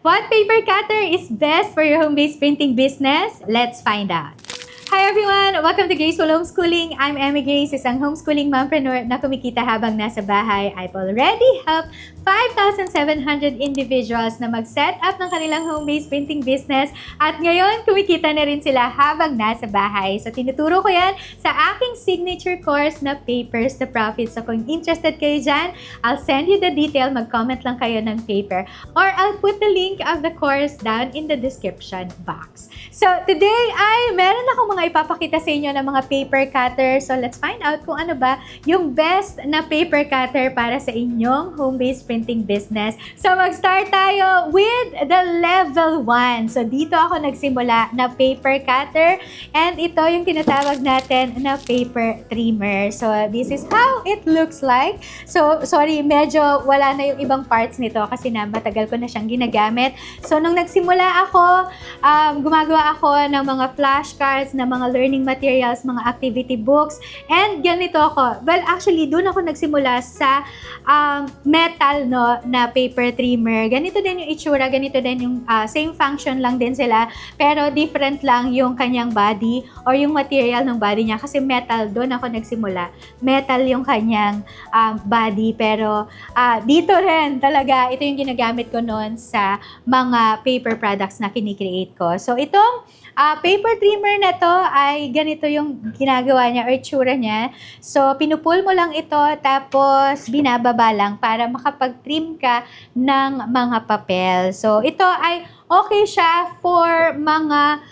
What paper cutter is best for your home-based printing business? Let's find out. Hi everyone! Welcome to Graceful Homeschooling. I'm Emmy Grace, isang homeschooling mompreneur na kumikita habang nasa bahay. I've already helped 5,700 individuals na mag-set up ng kanilang home-based printing business at ngayon kumikita na rin sila habang nasa bahay. So tinuturo ko yan sa aking signature course na Papers to Profit. So kung interested kayo dyan, I'll send you the detail. Mag-comment lang kayo ng paper or I'll put the link of the course down in the description box. So today ay meron akong mga ipapakita sa inyo ng mga paper cutter. So let's find out kung ano ba yung best na paper cutter para sa inyong home-based printing business. So mag-start tayo with the level 1. So dito ako nagsimula na paper cutter and ito yung tinatawag natin na paper trimmer. So this is how it looks like. So sorry, medyo wala na yung ibang parts nito kasi na matagal ko na siyang ginagamit. So nung nagsimula ako, gumagawa ako ng mga flashcards, ng mga learning materials, mga activity books, and ganito ako. Well, actually, doon ako nagsimula sa metal na paper trimmer. Ganito din yung itsura, ganito din yung same function lang din sila, pero different lang yung kanyang body or yung material ng body niya kasi metal, doon ako nagsimula. Metal yung kanyang body, pero dito rin talaga, ito yung ginagamit ko noon sa mga paper products na kinikreate ko. So, itong paper trimmer na to ay ganito yung ginagawa niya or itsura niya. So, pinupull mo lang ito tapos binababa lang para makapag-trim ka ng mga papel. So, ito ay okay siya for mga,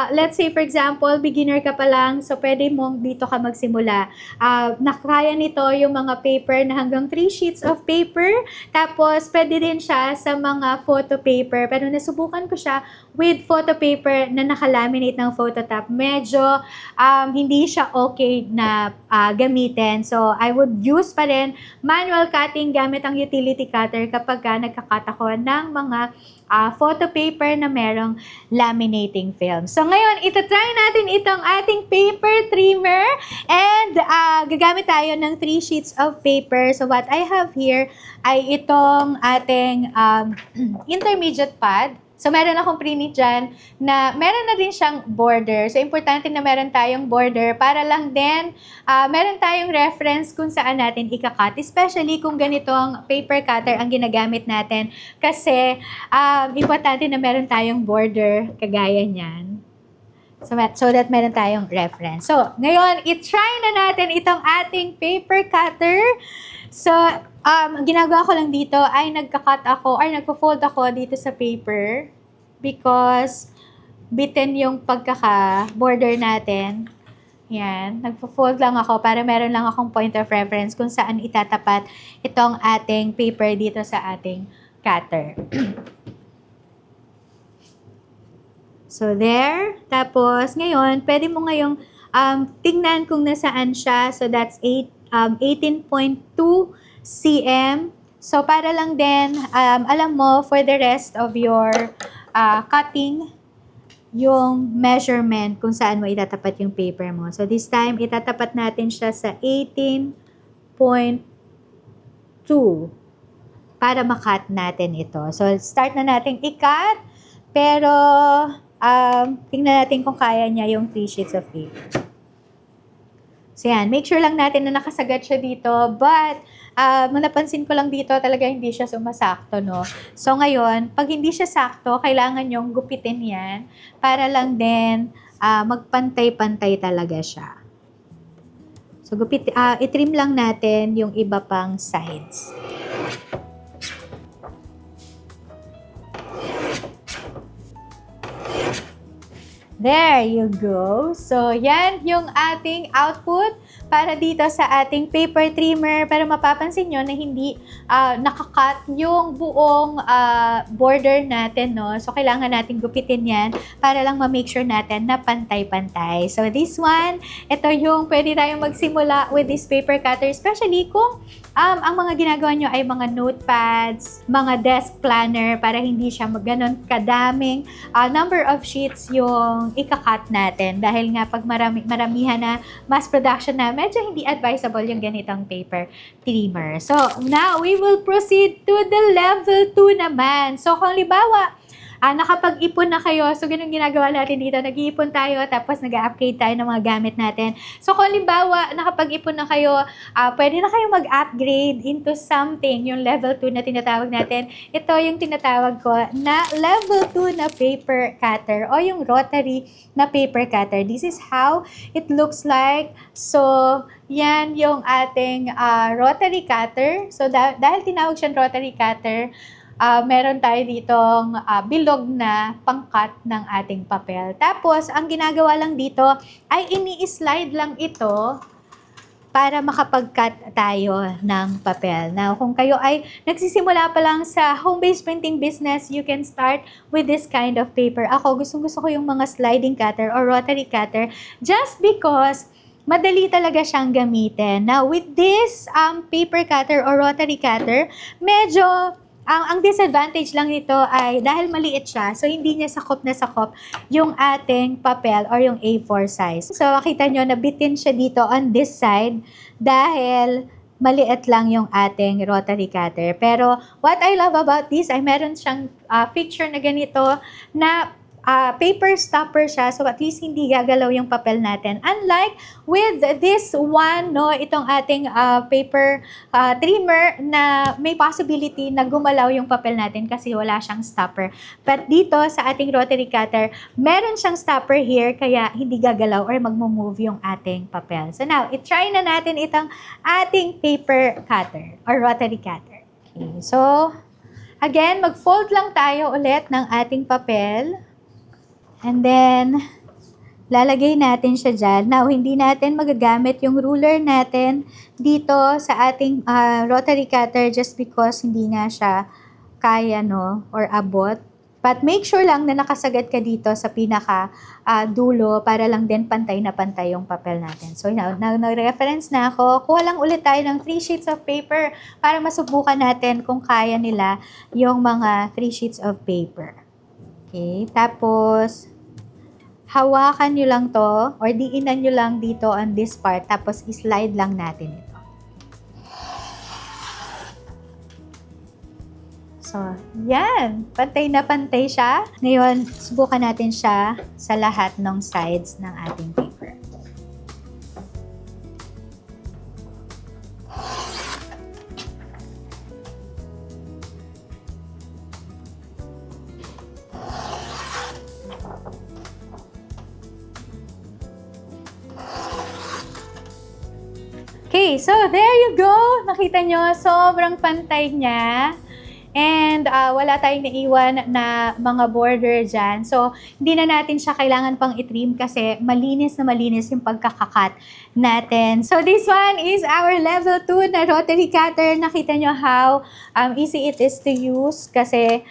let's say for example, beginner ka pa lang, so pwede mong dito ka magsimula. Nakaya nito yung mga paper na hanggang 3 sheets of paper, tapos pwede din siya sa mga photo paper, pero nasubukan ko siya with photo paper na nakalaminate ng photo top. Medyo hindi siya okay na gamitin. So, I would use pa rin manual cutting gamit ang utility cutter kapag nagka-cut ako ng mga photo paper na merong laminating film. So, ngayon, itatry natin itong ating paper trimmer and gagamit tayo ng 3 sheets of paper. So, what I have here ay itong ating intermediate pad. So, meron akong prinit dyan na meron na rin siyang border. So, importante na meron tayong border para lang din meron tayong reference kung saan natin ikakat. Especially kung ganitong paper cutter ang ginagamit natin. Kasi, importante na meron tayong border kagaya niyan. So that meron tayong reference. So, ngayon, i-try na natin itong ating paper cutter. So, ang ginagawa ko lang dito ay nagka-cut ako or nagpo-fold ako dito sa paper because bitten yung pagkaka-border natin. Yan, nagpo-fold lang ako para meron lang akong point of reference kung saan itatapat itong ating paper dito sa ating cutter. So, there. Tapos, ngayon, pwede mo ngayong tingnan kung nasaan siya. So, that's 18.2 cm. So, para lang din, alam mo, for the rest of your cutting, yung measurement kung saan mo itatapat yung paper mo. So, this time, itatapat natin siya sa 18.2 para makat natin ito. So, start na natin i-cut, pero tingnan natin kung kaya niya yung 3 sheets of paper. So, yan. Make sure lang natin na nakasagat siya dito. But, napansin ko lang dito, talaga hindi siya sumasakto, no? So, ngayon, pag hindi siya sakto, kailangan yung gupitin yan para lang din magpantay-pantay talaga siya. So, itrim lang natin yung iba pang sides. There you go. So, yan yung ating output para dito sa ating paper trimmer. Pero mapapansin nyo na hindi nakakat yung buong border natin, no? So, kailangan natin gupitin yan para lang ma-make sure natin na pantay-pantay. So, this one, ito yung pwede tayong magsimula with this paper cutter. Especially kung ang mga ginagawa nyo ay mga notepads, mga desk planner para hindi siya ganon kadaming number of sheets yung ikakat natin. Dahil nga pag maramihan na mass production na, medyo hindi advisable yung ganitong paper trimmer. So, now we will proceed to the level 2 naman. So, kung halimbawa, nakapag-ipon na kayo. So, ganun ginagawa natin dito. Nag-iipon tayo, tapos nag-upgrade tayo ng mga gamit natin. So, kung halimbawa, nakapag-ipon na kayo, pwede na kayo mag-upgrade into something, yung level 2 na tinatawag natin. Ito yung tinatawag ko na level 2 na paper cutter o yung rotary na paper cutter. This is how it looks like. So, yan yung ating rotary cutter. So, dahil tinawag siyang rotary cutter, meron tayo ditong bilog na pangkat ng ating papel. Tapos, ang ginagawa lang dito ay ini-slide lang ito para makapag-cut tayo ng papel. Now, kung kayo ay nagsisimula pa lang sa home-based printing business, you can start with this kind of paper. Ako, gustong-gusto ko yung mga sliding cutter or rotary cutter just because madali talaga siyang gamitin. Now, with this paper cutter or rotary cutter, medyo ang disadvantage lang nito ay dahil maliit siya, so hindi niya sakop na sakop yung ating papel or yung A4 size. So, makita nyo, nabitin siya dito on this side dahil maliit lang yung ating rotary cutter. Pero, what I love about this ay meron siyang feature na ganito na paper stopper siya, so at least hindi gagalaw yung papel natin. Unlike with this one, no, itong ating paper trimmer na may possibility na gumalaw yung papel natin kasi wala siyang stopper. But dito sa ating rotary cutter, meron siyang stopper here kaya hindi gagalaw or magmo-move yung ating papel. So now, i-try na natin itong ating paper cutter or rotary cutter. Okay, so again, mag-fold lang tayo ulit ng ating papel. And then, lalagay natin siya dyan. Now, hindi natin magagamit yung ruler natin dito sa ating rotary cutter just because hindi nga siya kaya, no, or abot. But make sure lang na nakasagad ka dito sa pinaka dulo para lang din pantay na pantay yung papel natin. So, now, nag-reference na ako. Kuha lang ulit tayo ng 3 sheets of paper para masubukan natin kung kaya nila yung mga 3 sheets of paper. Okay, tapos hawakan nyo lang to or diinan nyo lang dito on this part tapos slide lang natin ito. So, yan. Pantay na pantay siya. Ngayon, subukan natin siya sa lahat ng sides ng ating paper. Okay, so there you go. Nakita nyo, sobrang pantay niya. And wala tayong naiwan na mga border dyan. So, hindi na natin siya kailangan pang itrim kasi malinis na malinis yung pagkakakat natin. So, this one is our level 2 na rotary cutter. Nakita nyo how easy it is to use kasi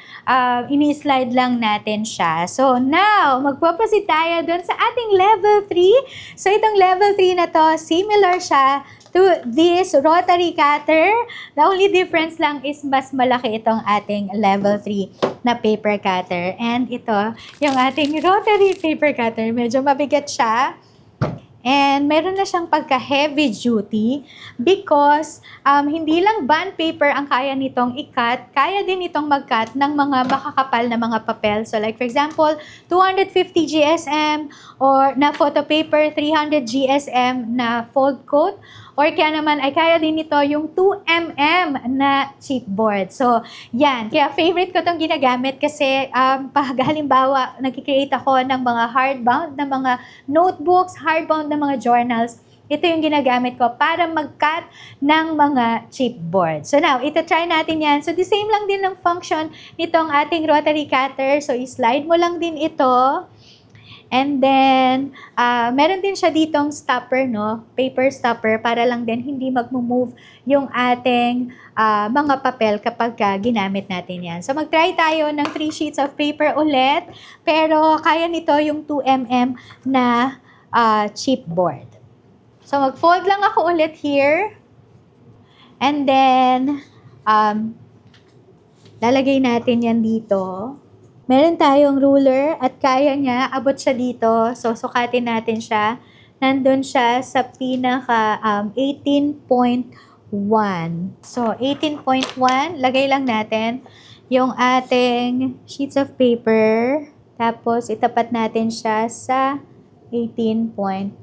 ini-slide lang natin siya. So, now, magpapasid tayo dun sa ating level 3. So, itong level 3 na to, similar siya to this rotary cutter. The only difference lang is mas malaki itong ating level 3 na paper cutter. And ito, yung ating rotary paper cutter. Medyo mabigat siya. And meron na siyang pagka-heavy duty because hindi lang bond paper ang kaya nitong i-cut, kaya din itong mag-cut ng mga makakapal na mga papel. So like for example, 250 GSM or na photo paper, 300 GSM na fold coat. Or kaya naman ay kaya din ito yung 2mm na chipboard. So, yan. Kaya favorite ko itong ginagamit kasi pag halimbawa nagkikreate ako ng mga hardbound na mga notebooks, hardbound na mga journals, ito yung ginagamit ko para mag-cut ng mga chipboard. So now, ito-try natin yan. So the same lang din ng function nitong ating rotary cutter. So i-slide mo lang din ito. And then, meron din siya ditong stopper, no? Paper stopper para lang din hindi mag-move yung ating mga papel kapag ginamit natin yan. So, mag-try tayo ng 3 sheets of paper ulit. Pero, kaya nito yung 2mm na chipboard. So, mag-fold lang ako ulit here. And then, lalagay natin yan dito. Meron tayong ruler at kaya niya, abot siya dito. So, sukatin natin siya. Nandun siya sa pinaka 18.1. So, 18.1, lagay lang natin. yung ating sheets of paper. Tapos, itapat natin siya sa 18.1.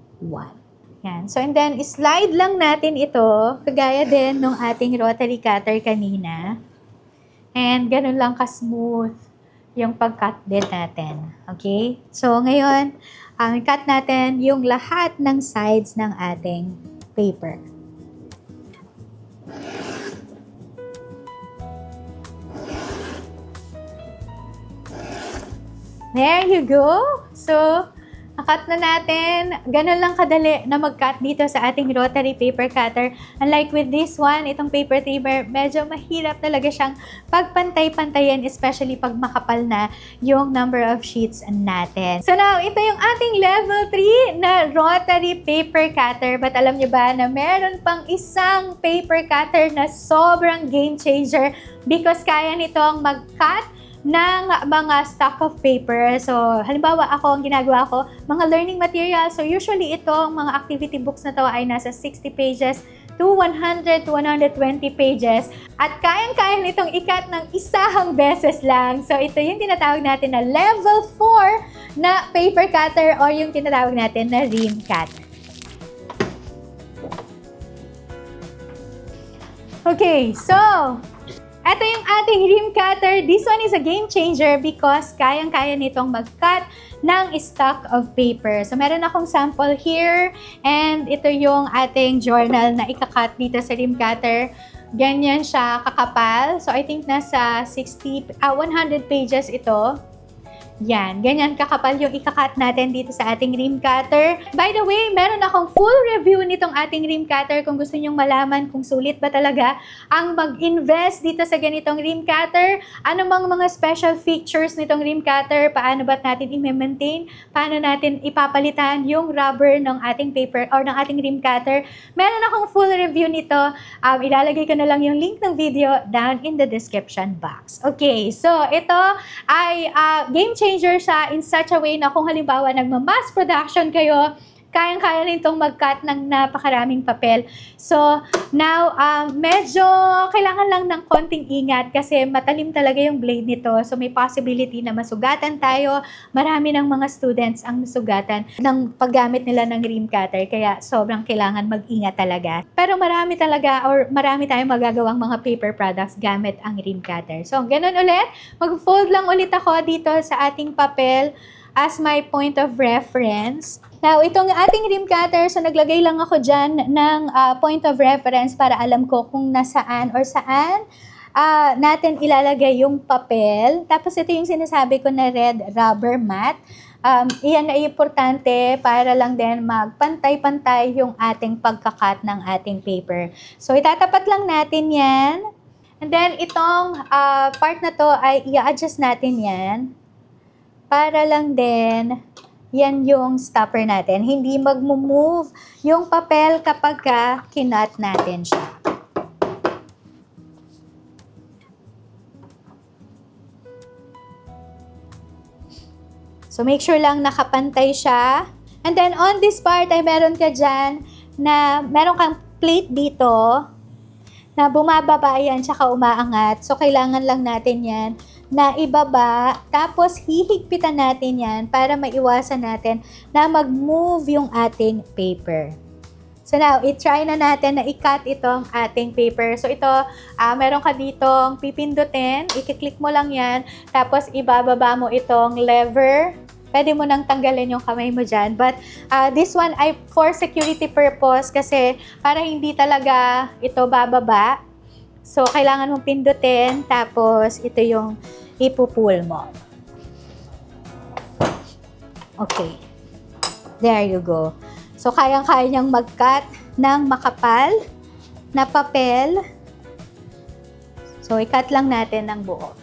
Yan. So, and then, slide lang natin ito, kagaya din ng ating rotary cutter kanina. And, ganun lang ka-smooth yung pag-cut din natin. Okay? So, ngayon, cut natin yung lahat ng sides ng ating paper. There you go. So, nakat na natin. Ganun lang kadali na mag-cut dito sa ating rotary paper cutter. Unlike with this one, itong paper trimmer, medyo mahirap talaga siyang pagpantay-pantayin, especially pag makapal na yung number of sheets natin. So now, ito yung ating level 3 na rotary paper cutter. But alam nyo ba na meron pang isang paper cutter na sobrang game changer because kaya nitong mag-cut ng mga stock of paper. So, halimbawa ako, ang ginagawa ko, mga learning material. So, usually itong mga activity books na to ay nasa 60 pages to 100 to 120 pages. At kayang-kaya nitong ikat ng isang beses lang. So, ito yung tinatawag natin na level 4 na paper cutter o yung tinatawag natin na ream cutter. Okay, so, ito yung ating ream cutter. This one is a game changer because kayang-kaya nitong mag-cut ng stock of paper. So, meron akong sample here and ito yung ating journal na ika-cut dito sa ream cutter. Ganyan siya kakapal. So, I think nasa 100 pages ito. Yan, ganyan kakapal yung ika-cut natin dito sa ating ream cutter. By the way, meron akong full review nitong ating ream cutter kung gusto nyong malaman kung sulit ba talaga ang mag-invest dito sa ganitong ream cutter. Ano bang mga special features nitong ream cutter? Paano ba natin i-maintain? Paano natin ipapalitan yung rubber ng ating paper or ng ating ream cutter? Meron akong full review nito. Ilalagay ko na lang yung link ng video down in the description box. Okay, so ito ay game changer siya in such a way na kung halimbawa nagma-mass production kayo, kayang-kaya nitong mag-cut ng napakaraming papel. So, now, medyo kailangan lang ng konting ingat kasi matalim talaga yung blade nito. So, may possibility na masugatan tayo. Marami ng mga students ang nasugatan ng paggamit nila ng ream cutter. Kaya, sobrang kailangan mag-ingat talaga. Pero marami talaga or marami tayong magagawang mga paper products gamit ang ream cutter. So, ganun ulit. Mag-fold lang ulit ako dito sa ating papel as my point of reference. Now, itong ating ream cutter, so naglagay lang ako dyan ng point of reference para alam ko kung nasaan or saan natin ilalagay yung papel. Tapos ito yung sinasabi ko na red rubber mat. Iyan ay importante para lang din magpantay-pantay yung ating pagkakat ng ating paper. So, itatapat lang natin yan. And then, itong part na to ay i-adjust natin yan. Para lang din, yan yung stopper natin. Hindi mag-move yung papel kapag kinat natin siya. So, make sure lang nakapantay siya. And then, on this part ay meron ka dyan na meron kang plate dito na bumababa yan tsaka umaangat. So, kailangan lang natin yan na ibaba, tapos hihigpitan natin yan para maiwasan natin na mag-move yung ating paper. So now, i-try na natin na i-cut itong ating paper. So ito, meron ka ditong pipindutin, i-click mo lang yan, tapos ibababa mo itong lever. Pwede mo nang tanggalin yung kamay mo dyan. But this one ay for security purpose kasi para hindi talaga ito bababa. So, kailangan mong pindutin, tapos ito yung ipupull mo. Okay. There you go. So, kayang-kaya niyang mag-cut ng makapal na papel. So, i-cut lang natin ng buo.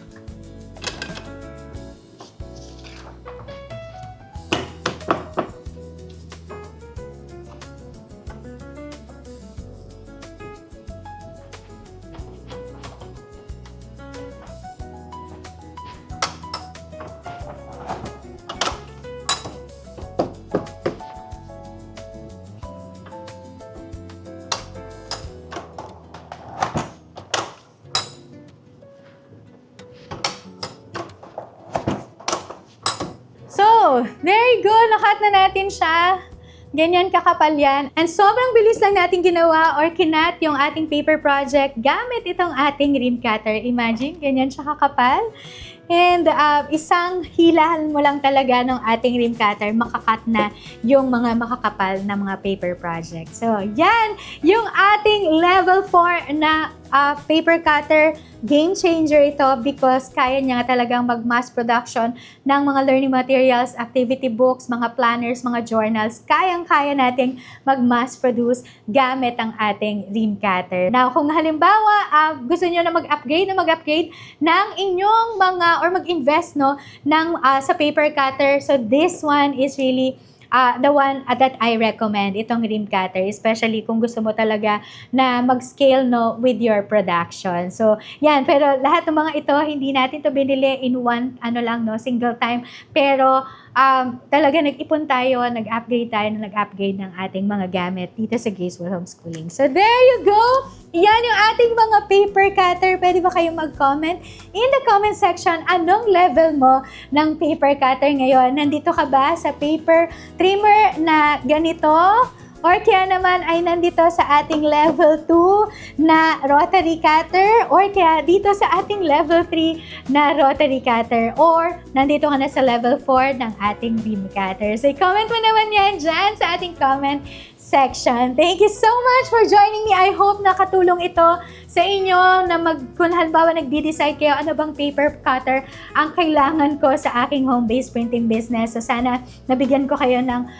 Wow! Very good! Nakat na natin siya. Ganyan kakapal yan. And sobrang bilis lang natin ginawa or kinat yung ating paper project gamit itong ating rim cutter. Imagine, ganyan siya kakapal. And isang hilahan mo lang talaga ng ating rim cutter, makakat na yung mga makakapal na mga paper project. So, yan yung ating level 4 na paper cutter. Game changer ito because kaya niya talagang mag-mass production ng mga learning materials, activity books, mga planners, mga journals. Kayang-kaya nating mag-mass produce gamit ang ating rim cutter. Now, kung halimbawa gusto niyo na mag-upgrade ng inyong mga or mag-invest ng sa paper cutter, so this one is really the one that I recommend, itong rim cutter, especially kung gusto mo talaga na mag-scale with your production. So, yan. Pero lahat ng mga ito, hindi natin to binili in one, single time. Pero, talaga nag-ipon tayo, nag-upgrade ng ating mga gamit dito sa Graceful Homeschooling. So, there you go! Yan yung ating mga paper cutter. Pwede ba kayong mag-comment in the comment section anong level mo ng paper cutter ngayon? Nandito ka ba sa paper trimmer na ganito? Or kaya naman ay nandito sa ating level 2 na rotary cutter? Or kaya dito sa ating level 3 na rotary cutter? Or nandito ka na sa level 4 ng ating beam cutter? So, comment mo naman yan dyan sa ating comment section. Thank you so much for joining me. I hope nakatulong ito sa inyo na kung halimbawa nagdi-decide kayo ano bang paper cutter ang kailangan ko sa aking home-based printing business. So sana nabigyan ko kayo ng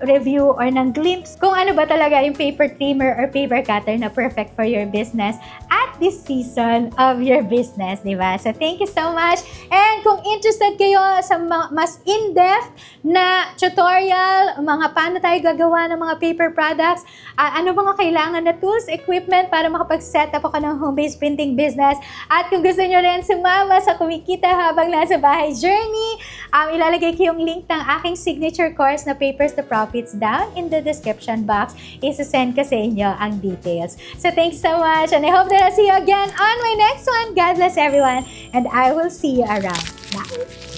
review or ng glimpse kung ano ba talaga yung paper trimmer or paper cutter na perfect for your business at this season of your business, di ba? So thank you so much. And kung interested kayo sa mas in-depth na tutorial, mga paano tayo gagawa ng mga paper products, ano mga kailangan na tools, equipment para makapag-set up ako ng home-based printing business. At kung gusto nyo rin sumama sa kumikita habang nasa bahay journey, ilalagay ko yung link ng aking signature course na Papers to Profits down in the description box. Isa-send ko sa inyo ang details. So thanks so much and I hope that I'll see you again on my next one. God bless everyone and I will see you around. Bye!